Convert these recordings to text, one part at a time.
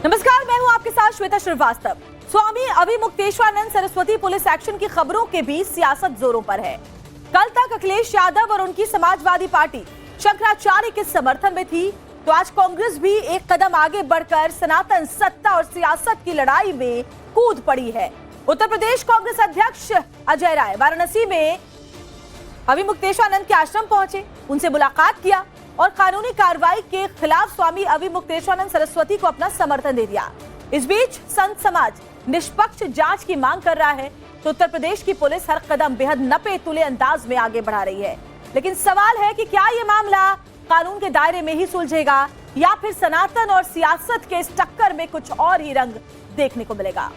नमस्कार, मैं हूं आपके साथ श्वेता श्रीवास्तव। स्वामी अविमुक्तेश्वरानंद सरस्वती पुलिस एक्शन की खबरों के बीच सियासत जोरों पर है। कल तक अखिलेश यादव और उनकी समाजवादी पार्टी शंकराचार्य के समर्थन में थी, तो आज कांग्रेस भी एक कदम आगे बढ़कर सनातन सत्ता और सियासत की लड़ाई में कूद पड़ी है। उत्तर प्रदेश कांग्रेस अध्यक्ष अजय राय वाराणसी में अविमुक्तेश्वरानंद के आश्रम पहुंचे, उनसे मुलाकात किया और कानूनी कार्रवाई के खिलाफ स्वामी अविमुक्तेश्वरानंद सरस्वती को अपना समर्थन दे दिया। इस बीच संत समाज निष्पक्ष जांच की मांग कर रहा है, तो उत्तर प्रदेश की पुलिस हर कदम बेहद नपे तुले अंदाज में आगे बढ़ा रही है। लेकिन सवाल है कि क्या ये मामला कानून के दायरे में ही सुलझेगा या फिर सनातन और सियासत के इस टक्कर में कुछ और ही रंग देखने को मिलेगा।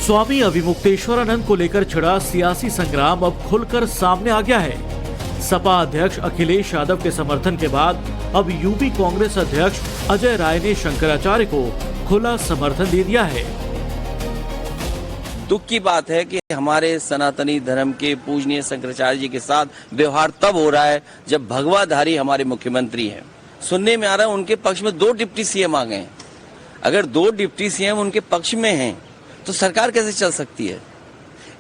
स्वामी अविमुक्तेश्वरानंद को लेकर छिड़ा सियासी संग्राम अब खुलकर सामने आ गया है। सपा अध्यक्ष अखिलेश यादव के समर्थन के बाद अब यूपी कांग्रेस अध्यक्ष अजय राय ने शंकराचार्य को खुला समर्थन दे दिया है। दुख की बात है कि हमारे सनातनी धर्म के पूजनीय शंकराचार्य जी के साथ व्यवहार तब हो रहा है जब भगवाधारी हमारे मुख्यमंत्री हैं। सुनने में आ रहा है उनके पक्ष में 2 डिप्टी सीएम आ गए हैं। अगर 2 डिप्टी सीएम उनके पक्ष में हैं तो सरकार कैसे चल सकती है?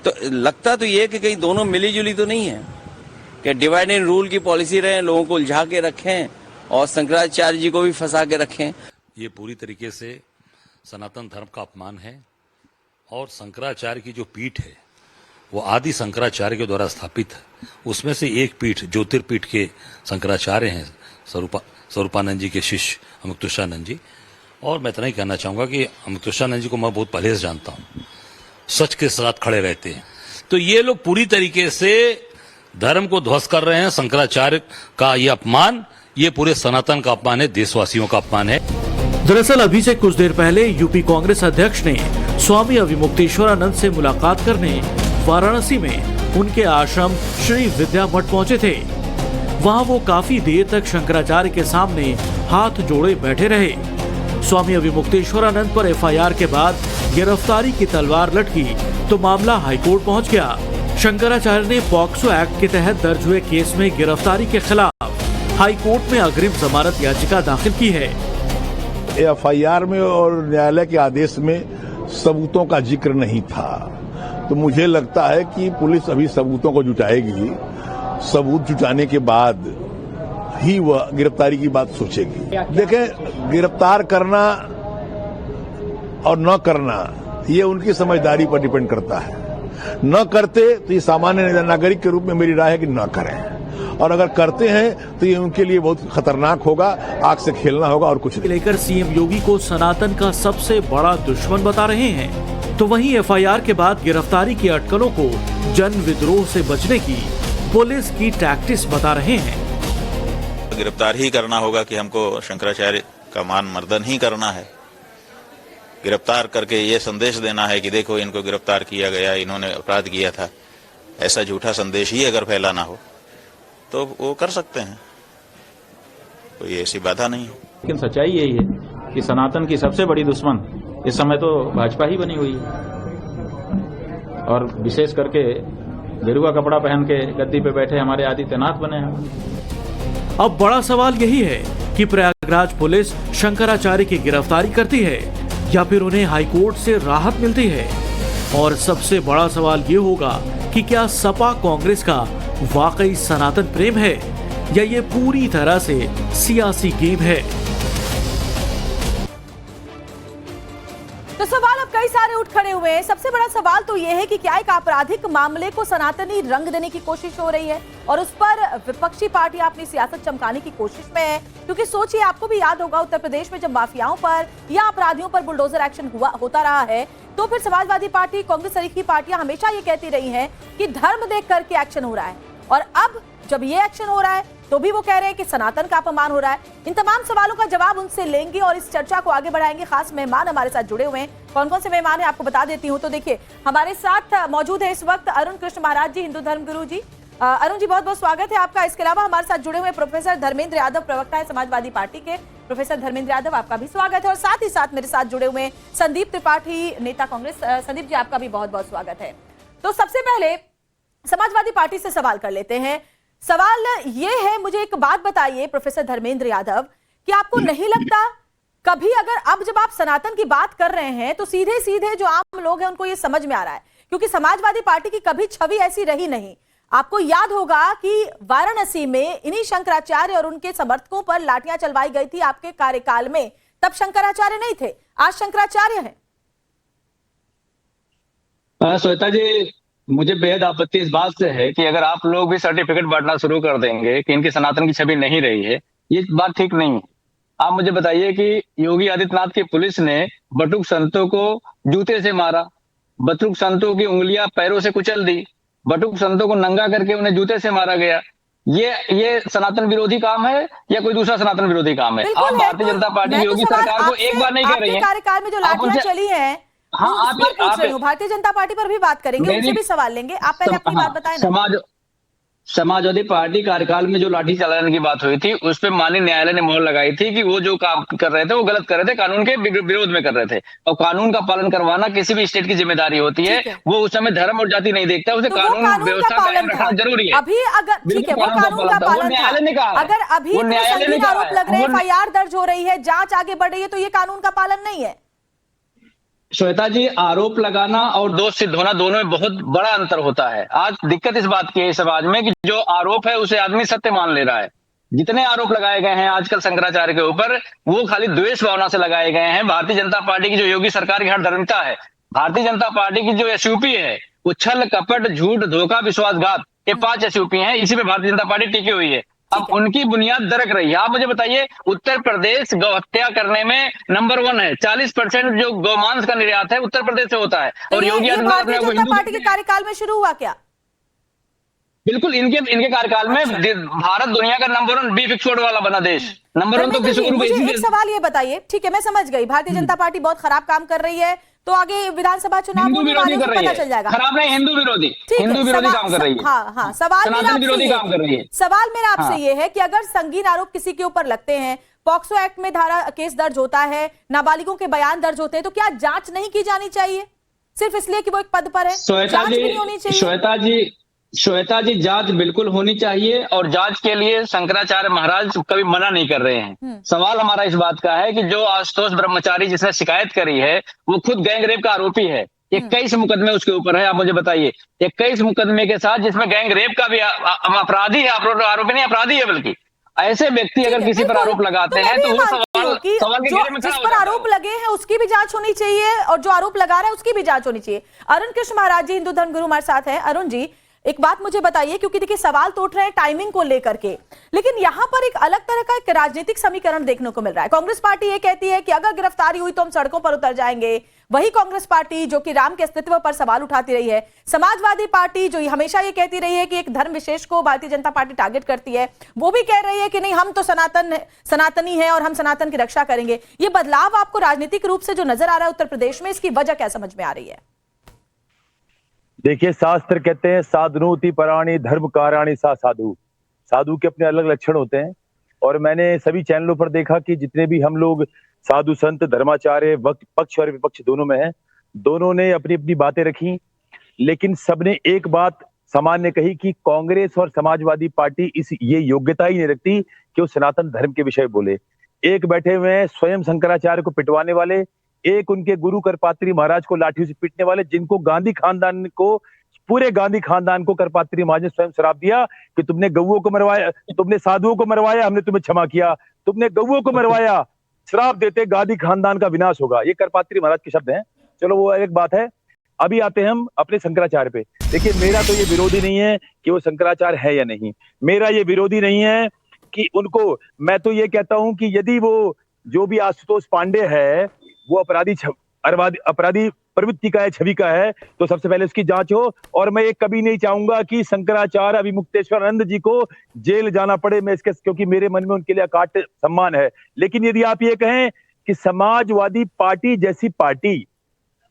तो लगता तो ये कि कहीं दोनों मिली जुली तो नहीं है कि डिवाइड एंड रूल की पॉलिसी रहे, लोगों को उलझा के रखें और शंकराचार्य जी को भी फंसा के रखें। ये पूरी तरीके से सनातन धर्म का अपमान है और शंकराचार्य की जो पीठ है वो आदि शंकराचार्य के द्वारा स्थापित है। उसमें से एक पीठ ज्योतिर्पीठ के शंकराचार्य हैं, स्वरूपानंद जी के शिष्य अमुक्तेश्वरानंद जी। और मैं इतना ही कहना चाहूंगा कि अमुक्तेश्वरानंद जी को मैं बहुत पहले से जानता हूं, सच के साथ खड़े रहते हैं। तो ये लोग पूरी तरीके से धर्म को ध्वस्त कर रहे हैं। शंकराचार्य का ये अपमान, ये पूरे सनातन का अपमान है, देशवासियों का अपमान है। दरअसल अभी से कुछ देर पहले यूपी कांग्रेस अध्यक्ष ने स्वामी अविमुक्तेश्वरानंद से मुलाकात करने वाराणसी में उनके आश्रम श्री विद्या मठ पहुंचे थे। वहां वो काफी देर तक शंकराचार्य के सामने हाथ जोड़े बैठे रहे। स्वामी अविमुक्तेश्वरानंद पर एफआईआर के बाद गिरफ्तारी की तलवार लटकी तो मामला हाईकोर्ट पहुंच गया। शंकराचार्य ने पॉक्सो एक्ट के तहत दर्ज हुए केस में गिरफ्तारी के खिलाफ हाईकोर्ट में अग्रिम जमानत याचिका दाखिल की है। एफआईआर में और न्यायालय के आदेश में सबूतों का जिक्र नहीं था, तो मुझे लगता है कि पुलिस अभी सबूतों को जुटाएगी। सबूत जुटाने के बाद ही वह गिरफ्तारी की बात सोचेगी। देखें, गिरफ्तार करना और न करना ये उनकी समझदारी पर डिपेंड करता है। न करते तो ये सामान्य नागरिक के रूप में मेरी राय है कि न करें, और अगर करते हैं तो ये उनके लिए बहुत खतरनाक होगा, आग से खेलना होगा और कुछ नहीं। लेकर सीएम योगी को सनातन का सबसे बड़ा दुश्मन बता रहे हैं, तो वहीं एफआईआर के बाद गिरफ्तारी की अटकलों को जन विद्रोह से बचने की पुलिस की टैक्टिक्स बता रहे हैं। गिरफ्तार ही करना होगा कि हमको शंकराचार्य का मान मर्दन ही करना है। गिरफ्तार करके ये संदेश देना है कि देखो इनको गिरफ्तार किया गया, इन्होंने अपराध किया था, ऐसा झूठा संदेश ही अगर फैलाना हो तो वो कर सकते हैं, कोई ऐसी बाधा नहीं है। लेकिन सच्चाई यही है कि सनातन की सबसे बड़ी दुश्मन इस समय तो भाजपा ही बनी हुई है, और विशेष करके गेरुआ कपड़ा पहन के गद्दी पे बैठे हमारे आदित्यनाथ बने हैं। अब बड़ा सवाल यही है कि प्रयागराज पुलिस शंकराचार्य की गिरफ्तारी करती है या फिर उन्हें हाईकोर्ट से राहत मिलती है। और सबसे बड़ा सवाल ये होगा कि क्या सपा कांग्रेस का वाकई सनातन प्रेम है या ये पूरी तरह से सियासी गेम है। तो सवाल अब कई सारे उठ खड़े हुए हैं। सबसे बड़ा सवाल तो यह है कि क्या एक आपराधिक मामले को सनातनी रंग देने की कोशिश हो रही है और उस पर विपक्षी पार्टियां अपनी सियासत चमकाने की कोशिश में है। क्योंकि सोचिए, आपको भी याद होगा उत्तर प्रदेश में जब माफियाओं पर या अपराधियों पर बुलडोजर एक्शन होता रहा है, तो फिर समाजवादी पार्टी, कांग्रेस सरीखी पार्टियां हमेशा ये कहती रही हैं कि धर्म देख करके एक्शन हो रहा है, और अब जब ये एक्शन हो रहा है तो भी वो कह रहे हैं कि सनातन का अपमान हो रहा है। इन तमाम सवालों का जवाब उनसे लेंगे और इस चर्चा को आगे बढ़ाएंगे। खास मेहमान हमारे साथ जुड़े हुए हैं। कौन कौन से मेहमान हैं आपको बता देती हूँ। तो देखिए, हमारे साथ मौजूद है इस वक्त अरुण कृष्ण महाराज जी, हिंदू धर्म गुरु जी। अरुण जी, बहुत बहुत स्वागत है आपका। इसके अलावा हमारे साथ जुड़े हुए प्रोफेसर धर्मेंद्र यादव, प्रवक्ता है समाजवादी पार्टी के। प्रोफेसर धर्मेंद्र यादव, आपका भी स्वागत है। और साथ ही साथ मेरे साथ जुड़े हुए संदीप त्रिपाठी, नेता कांग्रेस। संदीप जी, आपका भी बहुत बहुत स्वागत है। तो सबसे पहले समाजवादी पार्टी से सवाल कर लेते हैं। सवाल ये है, मुझे एक बात बताइए प्रोफेसर धर्मेंद्र यादव, कि आपको नहीं लगता कभी अगर अब जब आप सनातन की बात कर रहे हैं तो सीधे सीधे जो आम लोग हैं उनको ये समझ में आ रहा है, क्योंकि समाजवादी पार्टी की कभी छवि ऐसी रही नहीं। आपको याद होगा कि वाराणसी में इन्हीं शंकराचार्य और उनके समर्थकों पर लाठियां चलवाई गई थी आपके कार्यकाल में। तब शंकराचार्य नहीं थे, आज शंकराचार्य हैं। श्वेता जी, मुझे बेहद आपत्ति इस बात से है कि अगर आप लोग भी सर्टिफिकेट बांटना शुरू कर देंगे कि इनकी सनातन की छवि नहीं रही है, ये बात ठीक नहीं है। आप मुझे बताइए कि योगी आदित्यनाथ की पुलिस ने बटुक संतों को जूते से मारा, बटुक संतों की उंगलियां पैरों से कुचल दी, बटुक संतों को नंगा करके उन्हें जूते से मारा गया। ये सनातन विरोधी काम है या कोई दूसरा सनातन विरोधी काम है? आप भारतीय जनता पार्टी योगी सरकार को एक बार नहीं कह रही है। कार्यकाल में जो लाठियां चली हैं, हाँ, आप भारतीय जनता पार्टी पर भी बात करेंगे, उनसे भी सवाल लेंगे। आप पहले अपनी बात बताएं ना। समाजवादी पार्टी कार्यकाल में जो लाठी चलाने की बात हुई थी, उस पर माननीय न्यायालय ने मोहर लगाई थी कि वो जो काम कर रहे थे वो गलत कर रहे थे, कानून के विरोध में कर रहे थे। और कानून का पालन करवाना किसी भी स्टेट की जिम्मेदारी होती है। वो उस समय धर्म और जाति नहीं देखता, उसे कानून व्यवस्था कायम रखना जरूरी है। अभी अगर ठीक है, वो कानून का पालन न्यायालय ने कहा, अगर अभी संगीन आरोप लग रहे हैं, FIR दर्ज हो रही है, जांच आगे बढ़ रही है, तो ये कानून का पालन नहीं है। श्वेता जी, आरोप लगाना और दोष सिद्ध होना दोनों में बहुत बड़ा अंतर होता है। आज दिक्कत इस बात की है समाज में कि जो आरोप है उसे आदमी सत्य मान ले रहा है। जितने आरोप लगाए गए हैं आजकल शंकराचार्य के ऊपर, वो खाली द्वेष भावना से लगाए गए हैं। भारतीय जनता पार्टी की जो योगी सरकार की हठधर्मिता है, भारतीय जनता पार्टी की जो SUP है, वो छल, कपट, झूठ, धोखा, विश्वासघात, ये 5 SUP हैं। इसी पे भारतीय जनता पार्टी टिकी हुई है। अब उनकी बुनियाद दरक रही है। आप मुझे बताइए, उत्तर प्रदेश गौ हत्या करने में नंबर 1 है। 40% जो गौमांस का निर्यात है उत्तर प्रदेश से होता है। और योगी आदित्यनाथ ने जनता पार्टी के कार्यकाल में शुरू हुआ क्या? बिल्कुल, इनके कार्यकाल में भारत दुनिया का नंबर 1 बीफ एक्सपोर्ट वाला बना देश। नंबर 1 तो मुझे एक सवाल ये बताइए, ठीक है मैं समझ गई भारतीय जनता पार्टी बहुत खराब काम कर रही है, तो आगे विधानसभा चुनाव होने वाले हैं, पता चल जाएगा। खराब नहीं, हिंदू विरोधी काम कर रही है। हाँ, सवाल मेरा आपसे ये है कि अगर संगीन आरोप किसी के ऊपर लगते हैं, पॉक्सो एक्ट में केस दर्ज होता है, नाबालिगों के बयान दर्ज होते हैं, तो क्या जांच नहीं की जानी चाहिए सिर्फ इसलिए कि वो एक पद पर है? जांच भी नहीं होनी चाहिए? श्वेता जी, जांच बिल्कुल होनी चाहिए और जांच के लिए शंकराचार्य महाराज कभी मना नहीं कर रहे हैं। सवाल हमारा इस बात का है कि जो आशुतोष ब्रह्मचारी जिसने शिकायत करी है, वो खुद गैंग रेप का आरोपी है। 21 मुकदमे उसके ऊपर है। आप मुझे बताइए, 21 मुकदमे के साथ जिसमें गैंग रेप का भी अपराधी है, आरोपी नहीं अपराधी है, बल्कि ऐसे व्यक्ति अगर किसी पर आरोप लगाते हैं तो वो सवाल के घेरे में जिस पर आरोप लगे हैं उसकी भी जांच होनी चाहिए और जो आरोप लगा रहा है उसकी भी जांच होनी चाहिए। अरुण कृष्ण महाराज जी, हिंदू धर्म गुरु हमारे साथ हैं। अरुण जी, एक बात मुझे बताइए, क्योंकि देखिए सवाल तो उठ रहे हैं टाइमिंग को लेकर के, लेकिन यहां पर एक अलग तरह का एक राजनीतिक समीकरण देखने को मिल रहा है। कांग्रेस पार्टी ये कहती है कि अगर गिरफ्तारी हुई तो हम सड़कों पर उतर जाएंगे। वही कांग्रेस पार्टी जो कि राम के अस्तित्व पर सवाल उठाती रही है। समाजवादी पार्टी जो हमेशा ये कहती रही है कि एक धर्म विशेष को भारतीय जनता पार्टी टारगेट करती है, वो भी कह रही है कि नहीं, हम तो सनातनी है और हम सनातन की रक्षा करेंगे। ये बदलाव आपको राजनीतिक रूप से जो नजर आ रहा है उत्तर प्रदेश में, इसकी वजह क्या समझ में आ रही है? देखिए, शास्त्र कहते हैं साधनोति पराणी धर्म काराणी सा साधु। साधु के अपने अलग लक्षण होते हैं और मैंने सभी चैनलों पर देखा कि जितने भी हम लोग साधु संत धर्माचार्य पक्ष और विपक्ष दोनों में हैं, दोनों ने अपनी अपनी बातें रखी, लेकिन सबने एक बात सामान्य कही कि कांग्रेस और समाजवादी पार्टी ये योग्यता ही नहीं रखती कि वो सनातन धर्म के विषय बोले। एक बैठे हुए हैं स्वयं शंकराचार्य को पिटवाने वाले, एक उनके गुरु करपात्री महाराज को लाठी से पीटने वाले, जिनको गांधी खानदान को, पूरे गांधी खानदान को करपात्री महाराज ने स्वयं श्राप दिया कि तुमने गौओं को मरवाया, तुमने साधुओं को मरवाया, हमने तुम्हें क्षमा किया, तुमने गौओं को मरवाया, श्राप देते गांधी खानदान का विनाश होगा। ये करपात्री महाराज के शब्द हैं। चलो वो एक बात है। अभी आते हैं हम अपने शंकराचार्य पे। देखिए, मेरा तो ये विरोधी नहीं है कि वो शंकराचार्य है या नहीं, मेरा ये विरोधी नहीं है कि उनको, मैं तो ये कहता हूं कि यदि वो जो भी आशुतोष पांडे है वो अपराधी प्रवृत्ति का है, छवि का है, तो सबसे पहले उसकी जांच हो। और मैं ये कभी नहीं चाहूंगा कि शंकराचार्य अभिमुक्तेश्वरानंद जी को जेल जाना पड़े, मैं इसके, क्योंकि मेरे मन में उनके लिए अकाट सम्मान है। लेकिन यदि आप ये कहें कि समाजवादी पार्टी जैसी पार्टी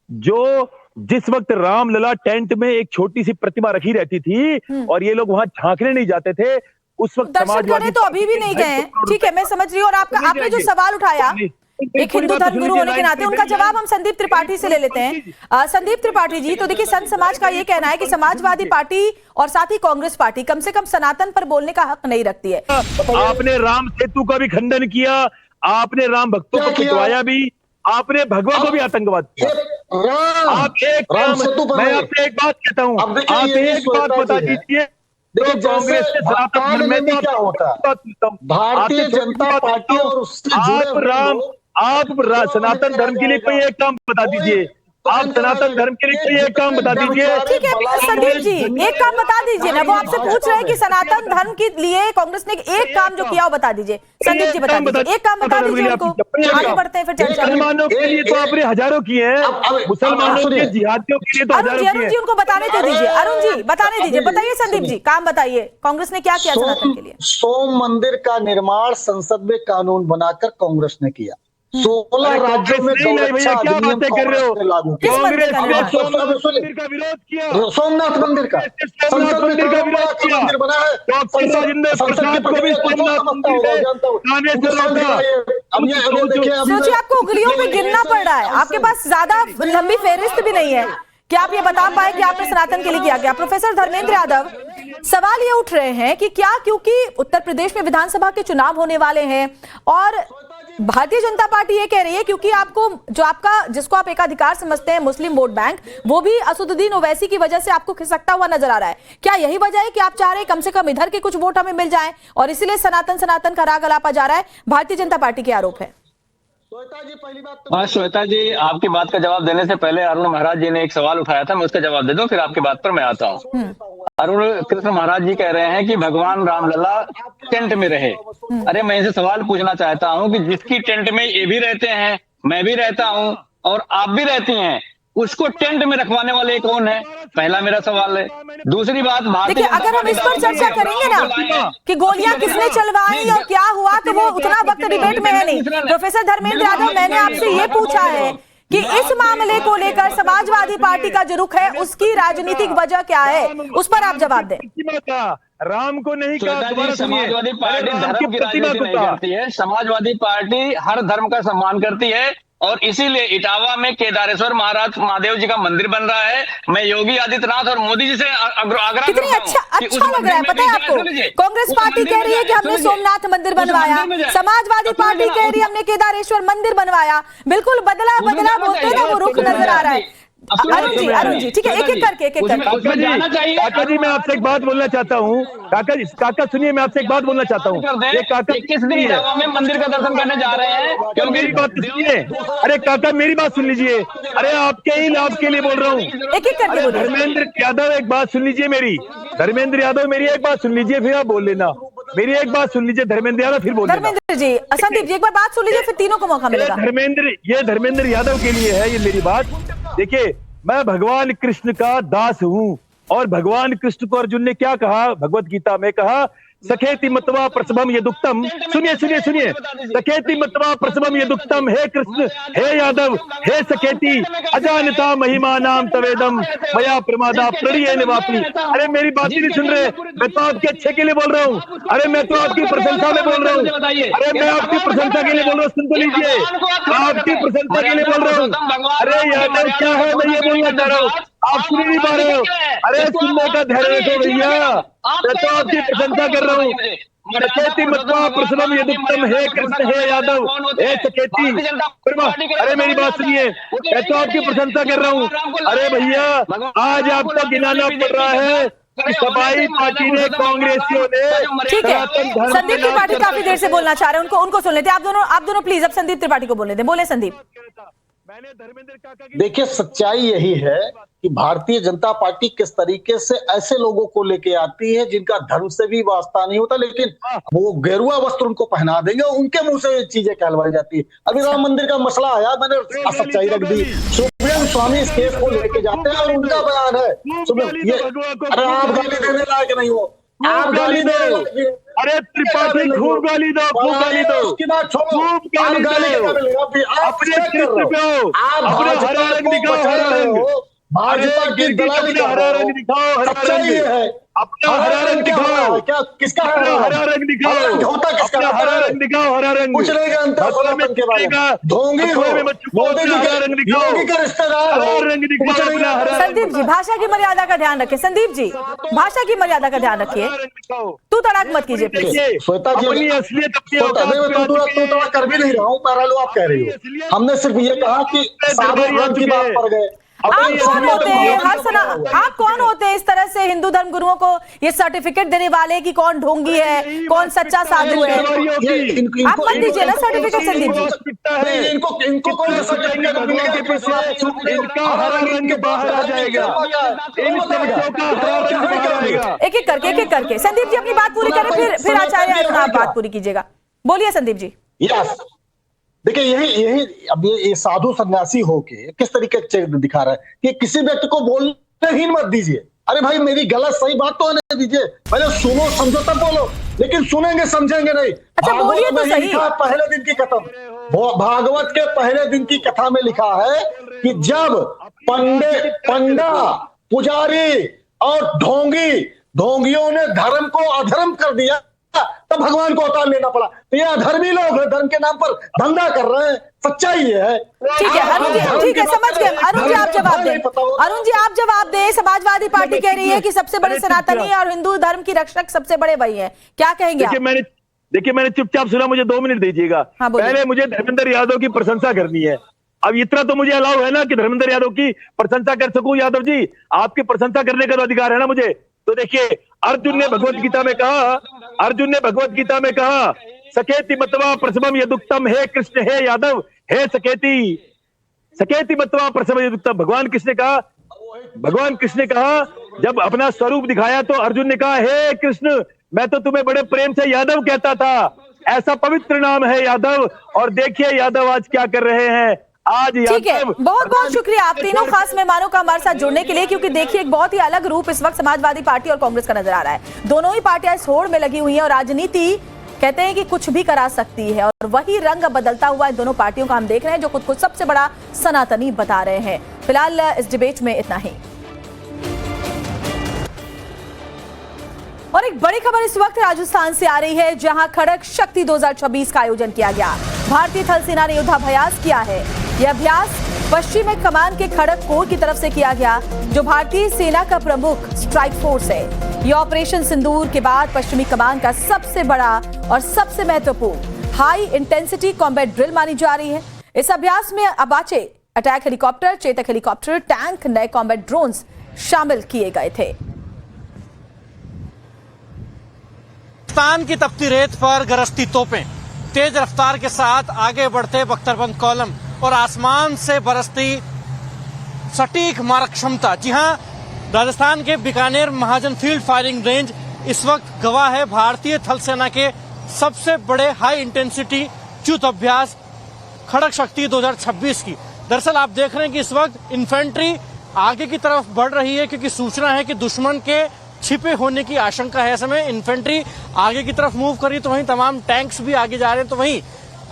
जो जिस वक्त रामलला टेंट में एक छोटी सी प्रतिमा रखी रहती थी और ये लोग वहां झांकने नहीं जाते थे, उस वक्त समाजवादी तो अभी भी नहीं गए। ठीक है, मैं समझ रही हूँ। और आपने जो सवाल उठाया, एक हिंदू धर्म गुरु होने के नाते उनका जवाब हम संदीप त्रिपाठी से ले लेते हैं। संदीप त्रिपाठी जी, तो देखिए संत समाज का ये कहना है कि समाजवादी पार्टी और साथ ही कांग्रेस पार्टी कम से कम सनातन पर बोलने का हक नहीं रखती है। आपने राम सेतु का भी खंडन किया, आपने राम भक्तों को पिटवाया भी, आपने भगवा को भी आतंकवाद किया। आप एक मैं आपसे एक बात कहता हूँ, आप एक बात बता दीजिए, कांग्रेस से सनातन धर्म में क्या होता है? भारतीय जनता पार्टी और उससे आप सनातन धर्म के लिए कोई एक काम बता दीजिए, आप सनातन धर्म के लिए कोई एक काम बता दीजिए। ठीक है संदीप जी, एक काम बता दीजिए ना, वो आपसे पूछ रहे हैं कि सनातन धर्म के लिए कांग्रेस ने एक काम जो किया वो बता दीजिए। संदीप जी बता दीजिए, एक काम बता दीजिए उनको, आगे बढ़ते हैं फिर चर्चा। मुसलमानों के लिए तो आपने हजारों किए हैं, मुसलमानों के जिहादियों के लिए तो हजारों अरुण जी उनको बताने तो दीजिए, अरुण जी बताने दीजिए, बताइए संदीप जी काम बताइए, कांग्रेस ने क्या किया सनातन के लिए? सोम मंदिर का निर्माण संसद में कानून बनाकर कांग्रेस ने किया। 16 राज्यों में भैया क्या बातें कर रहे हो? कांग्रेस का विरोध किया, सोमनाथ मंदिर का, सोमनाथ मंदिर का विरोध किया, मंदिर बना है, डॉक्टर राजेंद्र प्रसाद को भी सोमनाथ मंदिर सोचिए आपको उंगलियों पे गिनना पड़ रहा है, आपके पास ज्यादा लंबी फेहरिस्त भी नहीं है। क्या आप ये बता पाए कि आपने सनातन के लिए किया गया? प्रोफेसर धर्मेंद्र यादव, सवाल ये उठ रहे हैं कि क्या क्योंकि उत्तर प्रदेश में विधानसभा के चुनाव होने वाले हैं और भारतीय जनता पार्टी ये कह रही है क्योंकि आपको जो आपका जिसको आप एकाधिकार समझते हैं मुस्लिम वोट बैंक, वो भी असदुद्दीन ओवैसी की वजह से आपको खिसकता हुआ नजर आ रहा है, क्या यही वजह है कि आप चाह रहे हैं कम से कम इधर के कुछ वोट हमें मिल जाएं और इसीलिए सनातन का राग अलापा जा रहा है? भारतीय जनता पार्टी के आरोप है। हाँ श्वेता जी, आपकी बात का जवाब देने से पहले अरुण महाराज जी ने एक सवाल उठाया था, मैं उसका जवाब दे दूं फिर आपकी बात पर मैं आता हूँ। अरुण कृष्ण महाराज जी कह रहे हैं कि भगवान रामलला टेंट में रहे। अरे मैं इनसे सवाल पूछना चाहता हूँ कि जिसकी टेंट में ये भी रहते हैं, मैं भी रहता हूँ और आप भी रहती हैं, उसको टेंट में रखवाने वाले कौन है? पहला मेरा सवाल है। दूसरी बात, देखिए अगर हम इस पर चर्चा करेंगे ना कि गोलियां किसने चलवाई और क्या हुआ, तो वो उतना वक्त डिबेट में है नहीं। प्रोफेसर धर्मेंद्र यादव, मैंने आपसे ये पूछा है कि इस मामले को लेकर समाजवादी पार्टी का जो रुख है उसकी राजनीतिक वजह क्या है, उस पर आप जवाब दें। राम को नहीं कहा, समाजवादी पार्टी धर्म की राजनीति नहीं करती है, समाजवादी पार्टी हर धर्म का सम्मान करती है और इसीलिए इटावा में केदारेश्वर महाराज महादेव जी का मंदिर बन रहा है। मैं योगी आदित्यनाथ और मोदी जी से आग्रह कितनी अच्छा लग रहा है पता है आपको? कांग्रेस पार्टी कह रही है कि हमने सोमनाथ मंदिर बनवाया, समाजवादी पार्टी कह रही है हमने केदारेश्वर मंदिर बनवाया, बिल्कुल बदला बोलते हैं ना, वो रुख नजर आ रहा है। अरुण जी ठीक है, एक एक करके काका जी मैं आपसे एक बात बोलना चाहता हूँ, काका सुनिए, मैं आपसे एक बात बोलना चाहता हूँ। किस दिन इटावा में मंदिर का दर्शन करने जा रहे हैं? क्योंकि मेरी बात सुनिए, अरे काका मेरी बात सुन लीजिए, अरे आपके ही लाभ के लिए बोल रहा हूँ। एक एक करके धर्मेंद्र यादव एक बात सुन लीजिए मेरी, धर्मेंद्र यादव मेरी एक बात सुन लीजिए फिर आप बोल लेना, मेरी एक बात सुन लीजिए धर्मेंद्र यादव फिर बोल लेना। धर्मेंद्र जी, संदीप जी एक बार बात सुन लीजिए फिर तीनों को मौका मिलेगा। धर्मेंद्र यादव के लिए है ये मेरी बात। देखिए मैं भगवान कृष्ण का दास हूँ और भगवान कृष्ण को अर्जुन ने क्या कहा भगवत गीता में? कहा सखेति मत्वा प्रसभम यदुक्तम। सुनिए सुनिए सुनिए, सखेति मत्वा प्रसभम यदुक्तम, हे कृष्ण हे यादव हे सखेति अजानता महिमा नाम तवेदम मया प्रमादा प्रणीयेन वापी। अरे मेरी बात ही नहीं सुन रहे, मैं तो आपके अच्छे के लिए बोल रहा हूँ, अरे मैं तो आपकी प्रशंसा में बोल रहा हूँ, अरे मैं आपकी प्रशंसा के लिए बोल रहा हूँ, सुन तो लीजिए, आपकी प्रशंसा के लिए बोल रहा हूँ। अरे यादव क्या है, मैं ये बोलना चाह रहा हूँ, आप सुन नहीं पा रहे हो। अरे सुनने का धैर्य रखो भैया, मैं तो आपकी प्रशंसा कर रहा हूँ। सखेति मत्वा प्रसभम यदुक्तम, हे कृष्ण हे यादव हे सखेति। अरे मेरी बात सुनिए, मैं तो आपकी प्रशंसा कर रहा हूँ। अरे भैया आज आपको गिनाना पड़ रहा है कि सपाई पार्टी ने, कांग्रेसियों ने। ठीक है, संदीप त्रिपाठी काफी देर से बोलना चाह रहे हैं, उनको सुन लेते हैं। आप दोनों प्लीज अब संदीप त्रिपाठी को बोलने दें। बोले संदीप। देखिए सच्चाई यही है कि भारतीय जनता पार्टी किस तरीके से ऐसे लोगों को लेके आती है जिनका धर्म से भी वास्ता नहीं होता, लेकिन वो गेरुआ वस्त्र उनको पहना देंगे, उनके मुंह से ये चीजें कहलवाई जाती है। अभी राम मंदिर का मसला आया, मैंने सच्चाई रख दी। सुप्रीम स्वामी इस केस को लेके जाते हैं और उनका बयान है ये, अरे आप गाली देने लायक नहीं हो, आप गाली दो। अरे त्रिपाठी खूब गाली दो, खूब गाली दो, उसकी बात छोड़ो, खूब गाली दो, अपने कृष्ण पे हो, अपने हरा रंग दिखाओ, हरा रंग, भाजपा की हरा रंग दिखाओ, हरा रंग। अपना हरा रंग दिखाओ, क्या किसका हरा रंग दिखाओ, होता किसका हरा रंग दिखाओ, हरा रंग कुछ नहीं जानते सनातन के बारे में। ढोंगी हो, मोदी जी के योगी के रिश्तेदार हो, रंग दिखाओ अपना हरा। संदीप जी भाषा की मर्यादा का ध्यान रखें। संदीप जी भाषा की मर्यादा का ध्यान रखिए, तू तड़ाक मत कीजिए प्लीज। श्वेता जी अपनी असलियत अपनी तू थोड़ा कर भी नहीं रहा हूँ, पैरालो आप कह रही हो। हमने सिर्फ ये कहा कि साधु रंग की बात पड़ गए। आप कौन होते हैं आप कौन होते हैं इस तरह से हिंदू धर्म गुरुओं को ये सर्टिफिकेट देने वाले कि कौन ढोंगी है, कौन सच्चा साधु है? आप मत दीजिए ना सर्टिफिकेट संदीप जी। इनको कौन सर्टिफिकेट एक एक करके संदीप जी अपनी बात पूरी करें, फिर आचार्य अरुण आप बात पूरी कीजिएगा। बोलिए संदीप जी। यस, देखिए यही अब ये साधु सन्यासी होके किस तरीके से दिखा रहा है कि किसी व्यक्ति को बोलने ही मत दीजिए। अरे भाई मेरी गलत सही बात तो आने दीजिए, पहले सुनो समझो तब बोलो, लेकिन सुनेंगे समझेंगे नहीं। अच्छा बोलिए तो सही। पहले दिन की कथा, भागवत के पहले दिन की कथा में लिखा है कि जब पंडा पुजारी और ढोंगियों ने धर्म को अधर्म कर दिया तो भगवान को अवतार लेना पड़ा। तो ये अधर्मी लोग धर्म के नाम पर धंधा कर रहे हैं, सच्चाई ये है। ठीक है अरुण जी, ठीक है समझ गए। अरुण जी आप जवाब दें, अरुण जी आप जवाब दें। समाजवादी पार्टी कह रही है कि सबसे बड़े सनातनी और हिंदू धर्म की रक्षक सबसे बड़े वही हैं, क्या कहेंगे आप? देखिए मैंने चुपचाप सुना, मुझे 2 मिनट दीजिएगा। पहले मुझे धर्मेंद्र यादव की प्रशंसा करनी है। अब इतना तो मुझे अलाउ है ना कि धर्मेंद्र यादव की प्रशंसा कर सकूं। यादव जी आपकी प्रशंसा करने का तो अधिकार है ना मुझे। तो देखिए अर्जुन ने भगवत गीता में कहा सकेति मतवा प्रसवम यदुक्तम, हे कृष्ण हे यादव हे सकेति मतवा प्रसवम यदुक्तम। भगवान कृष्ण ने कहा जब अपना स्वरूप दिखाया तो अर्जुन ने कहा हे कृष्ण मैं तो तुम्हें बड़े प्रेम से यादव कहता था, ऐसा पवित्र नाम है यादव। और देखिए यादव आज क्या कर रहे हैं। आज ठीक है, बहुत बहुत शुक्रिया आप तीनों खास मेहमानों का हमारे साथ जुड़ने के लिए, क्योंकि देखिए एक बहुत ही अलग रूप इस वक्त समाजवादी पार्टी और कांग्रेस का नजर आ रहा है। दोनों ही पार्टियां इस होड़ में लगी हुई हैं और राजनीति कहते हैं कि कुछ भी करा सकती है, और वही रंग बदलता हुआ इन दोनों पार्टियों का हम देख रहे हैं जो खुद को सबसे बड़ा सनातनी बता रहे हैं। फिलहाल इस डिबेट में इतना ही। और एक बड़ी खबर इस वक्त राजस्थान से आ रही है, जहां खड़क शक्ति 2026 का आयोजन किया गया। भारतीय थल सेना ने युद्धाभ्यास किया है। यह अभ्यास पश्चिमी कमान के खड़क कोर की तरफ से किया गया, जो भारतीय सेना का प्रमुख स्ट्राइक फोर्स है। यह ऑपरेशन सिंदूर के बाद पश्चिमी कमान का सबसे बड़ा और सबसे महत्वपूर्ण हाई इंटेंसिटी कॉम्बैट ड्रिल मानी जा रही है। इस अभ्यास में Apache attack helicopter, Chetak helicopter, tank, नए कॉम्बैट ड्रोन्स शामिल किए गए थे। पाकिस्तान की तपती रेत पर गरजती तोपें, तेज रफ्तार के साथ आगे बढ़ते बख्तरबंद कॉलम और आसमान से बरसती सटीक मारक क्षमता। जी हां, राजस्थान के बीकानेर महाजन फील्ड फायरिंग रेंज इस वक्त गवाह है भारतीय थल सेना के सबसे बड़े हाई इंटेंसिटी युद्ध अभ्यास खड़क शक्ति 2026 की। दरअसल आप देख रहे हैं कि इस वक्त इन्फेंट्री आगे की तरफ बढ़ रही है, क्योंकि सूचना है कि दुश्मन के छिपे होने की आशंका है। समय इन्फेंट्री आगे की तरफ मूव करी तो वहीं तमाम टैंक्स भी आगे जा रहे हैं। तो वहीं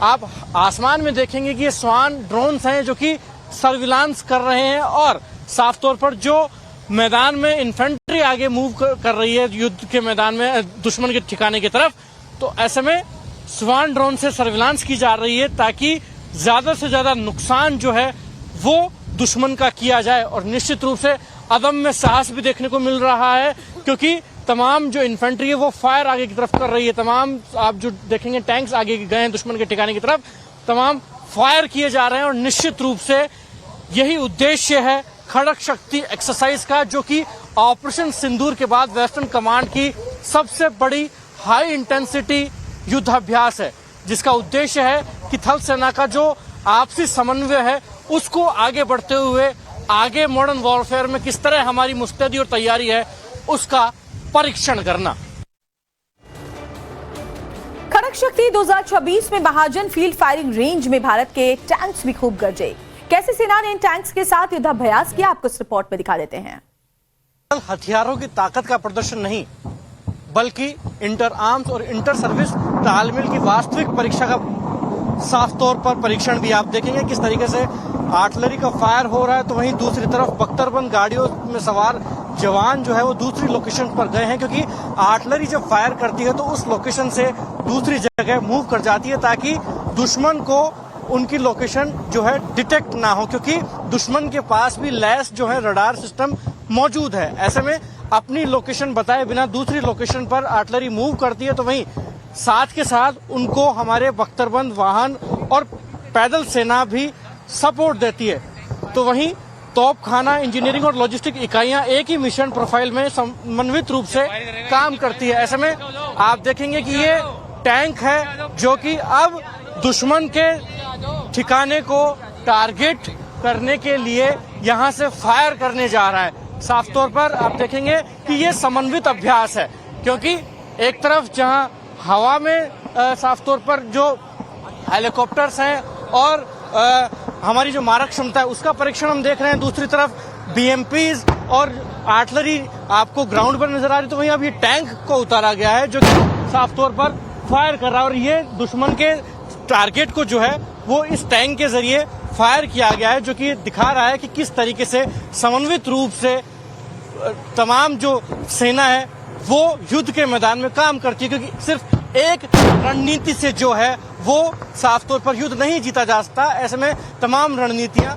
आप आसमान में देखेंगे कि ये स्वान ड्रोन्स हैं जो कि सर्विलांस कर रहे हैं, और साफ तौर पर जो मैदान में इन्फेंट्री आगे मूव कर रही है युद्ध के मैदान में दुश्मन के ठिकाने की तरफ, तो ऐसे में स्वान ड्रोन से सर्विलांस की जा रही है ताकि ज्यादा से ज्यादा नुकसान जो है वो दुश्मन का किया जाए। और निश्चित रूप से अदम्य साहस भी देखने को मिल रहा है, क्योंकि तमाम जो इन्फेंट्री है वो फायर आगे की तरफ कर रही है। तमाम आप जो देखेंगे टैंक्स आगे गए हैं दुश्मन के ठिकाने की तरफ, तमाम फायर किए जा रहे हैं। और निश्चित रूप से यही उद्देश्य है खड़क शक्ति एक्सरसाइज का, जो कि ऑपरेशन सिंदूर के बाद वेस्टर्न कमांड की सबसे बड़ी हाई इंटेंसिटी युद्धाभ्यास है, जिसका उद्देश्य है कि थल सेना का जो आपसी समन्वय है उसको आगे बढ़ते हुए आगे मॉडर्न वॉरफेयर में किस तरह हमारी मुस्तैदी और तैयारी है उसका परीक्षण करना। खड़क शक्ति 2026 में महाजन फील्ड फायरिंग रेंज में भारत के टैंक्स भी खूब गरजे। कैसे सेना ने इन टैंक्स के साथ युद्धाभ्यास किया, आपको इस रिपोर्ट में दिखा देते हैं। हथियारों की ताकत का प्रदर्शन नहीं, बल्कि इंटर आर्म्स और इंटर सर्विस तालमेल की वास्तविक परीक्षा का साफ तौर पर परीक्षण भी आप देखेंगे। किस तरीके से आर्टिलरी का फायर हो रहा है, तो वहीं दूसरी तरफ बख्तरबंद गाड़ियों में सवार जवान जो है वो दूसरी लोकेशन पर गए हैं, क्योंकि आर्टिलरी जब फायर करती है तो उस लोकेशन से दूसरी जगह मूव कर जाती है ताकि दुश्मन को उनकी लोकेशन जो है डिटेक्ट ना हो, क्योंकि दुश्मन के पास भी लैस जो है रडार सिस्टम मौजूद है। ऐसे में अपनी लोकेशन बताए बिना दूसरी लोकेशन पर आर्टिलरी मूव करती है, तो वहीं साथ के साथ उनको हमारे बख्तरबंद वाहन और पैदल सेना भी सपोर्ट देती है। तो वहीं तोपखाना, इंजीनियरिंग और लॉजिस्टिक इकाइयां एक ही मिशन प्रोफाइल में समन्वित रूप से काम करती है। ऐसे में आप देखेंगे कि ये टैंक है जो कि अब दुश्मन के ठिकाने को टारगेट करने के लिए यहां से फायर करने जा रहा है। साफ तौर पर आप देखेंगे कि ये समन्वित अभ्यास है, क्योंकि एक तरफ जहां हवा में साफ तौर पर जो हेलीकॉप्टर्स हैं और हमारी जो मारक क्षमता है उसका परीक्षण हम देख रहे हैं, दूसरी तरफ बीएमपीज और आर्टिलरी आपको ग्राउंड पर नजर आ रही। तो वहीं अब ये टैंक को उतारा गया है जो कि साफ तौर पर फायर कर रहा है, और ये दुश्मन के टारगेट को जो है वो इस टैंक के जरिए फायर किया गया है, जो कि दिखा रहा है कि किस तरीके से समन्वित रूप से तमाम जो सेना है वो युद्ध के मैदान में काम करती है, क्योंकि सिर्फ एक रणनीति से जो है वो साफ तौर पर युद्ध नहीं जीता जा सकता। ऐसे में तमाम रणनीतियां